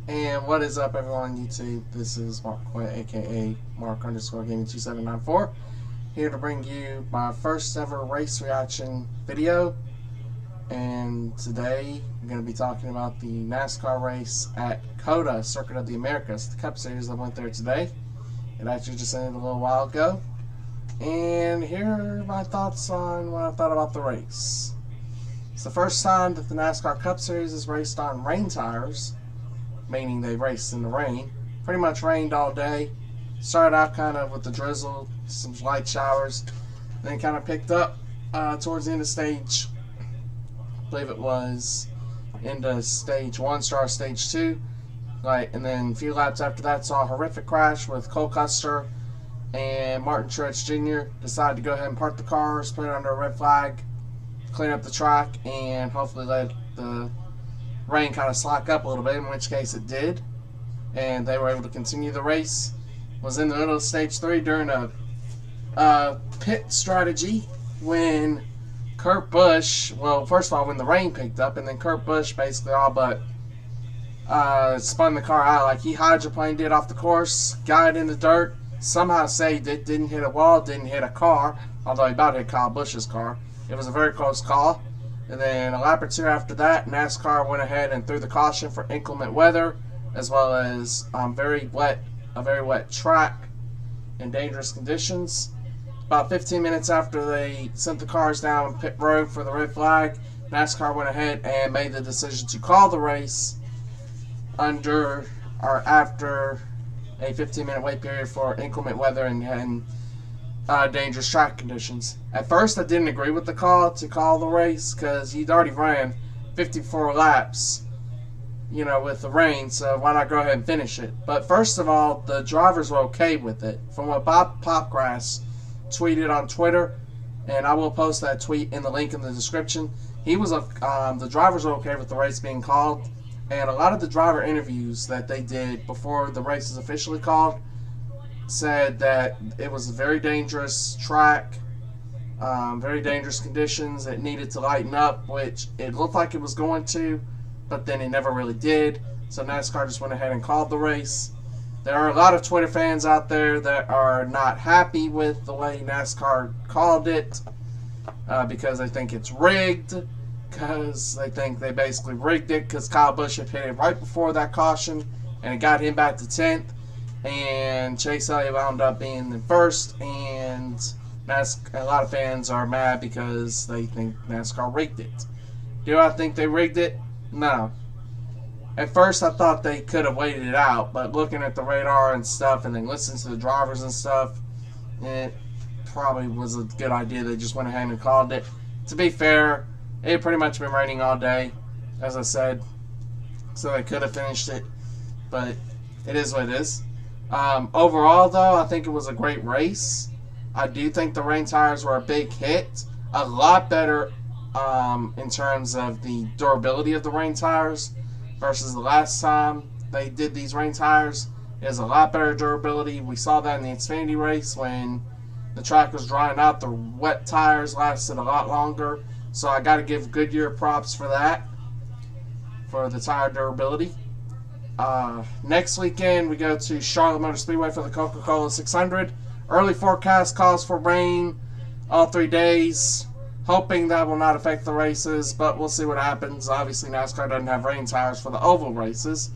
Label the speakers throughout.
Speaker 1: And what is up, everyone on YouTube? This is Mark Quinn, aka Mark_Gaming2794, here to bring you my first ever race reaction video. And today I'm going to be talking about the NASCAR race at COTA, Circuit of the Americas, the Cup Series that went there today. It actually just ended a little while ago. And here are my thoughts on what I thought about the race. It's the first time that the NASCAR Cup Series is raced on rain tires, meaning they raced in the rain. Pretty much rained all day. Started out kind of with the drizzle, some light showers, then kind of picked up towards the end of stage. I believe it was into stage 1, start stage 2. And then a few laps after that saw a horrific crash with Cole Custer and Martin Truex Jr. Decided to go ahead and park the cars, put it under a red flag, clean up the track, and hopefully let the rain kind of slack up a little bit, in which case it did, and they were able to continue the race. Was in the middle of stage 3 during a pit strategy when Kurt Busch, well, first of all, when the rain picked up, and then Kurt Busch basically all but spun the car out. Like, he hydroplaned it off the course, got it in the dirt, somehow saved it, didn't hit a wall, didn't hit a car, although he about hit Kyle Busch's car. It was a very close call. And then a lap or two after that, NASCAR went ahead and threw the caution for inclement weather, as well as a very wet track and dangerous conditions. About 15 minutes after they sent the cars down pit road for the red flag, NASCAR went ahead and made the decision to call the race under or after a 15-minute wait period for inclement weather and dangerous track conditions. At first, I didn't agree with the call to call the race because he'd already ran 54 laps, with the rain, so why not go ahead and finish it? But first of all, the drivers were okay with it. From what Pockrass tweeted on Twitter, and I will post that tweet in the link in the description, the drivers were okay with the race being called, and a lot of the driver interviews that they did before the race is officially called said that it was a very dangerous track, very dangerous conditions. It needed to lighten up, which it looked like it was going to, but then it never really did. So NASCAR just went ahead and called the race. There are a lot of Twitter fans out there that are not happy with the way NASCAR called it because they think it's rigged, because they think they basically rigged it because Kyle Busch had hit it right before that caution and it got him back to 10th. And Chase Elliott wound up being in first, and a lot of fans are mad because they think NASCAR rigged it. Do I think they rigged it? No. At first, I thought they could have waited it out, but looking at the radar and stuff, and then listening to the drivers and stuff, it probably was a good idea. They just went ahead and called it. To be fair, it had pretty much been raining all day, as I said, so they could have finished it, but it is what it is. Overall, though, I think it was a great race. I do think the rain tires were a big hit. A lot better in terms of the durability of the rain tires versus the last time they did these rain tires. It is a lot better durability. We saw that in the Xfinity race when the track was drying out. The wet tires lasted a lot longer. So I got to give Goodyear props for that, for the tire durability. Next weekend we go to Charlotte Motor Speedway for the Coca-Cola 600. Early forecast calls for rain all 3 days. Hoping that will not affect the races, but we'll see what happens. Obviously NASCAR doesn't have rain tires for the oval races,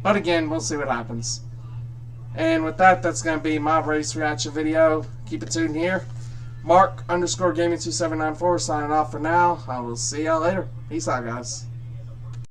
Speaker 1: but again, we'll see what happens. And with that, that's going to be my race reaction video. Keep it tuned here. Mark_Gaming2794 signing off for now. I will see y'all later. Peace out, guys.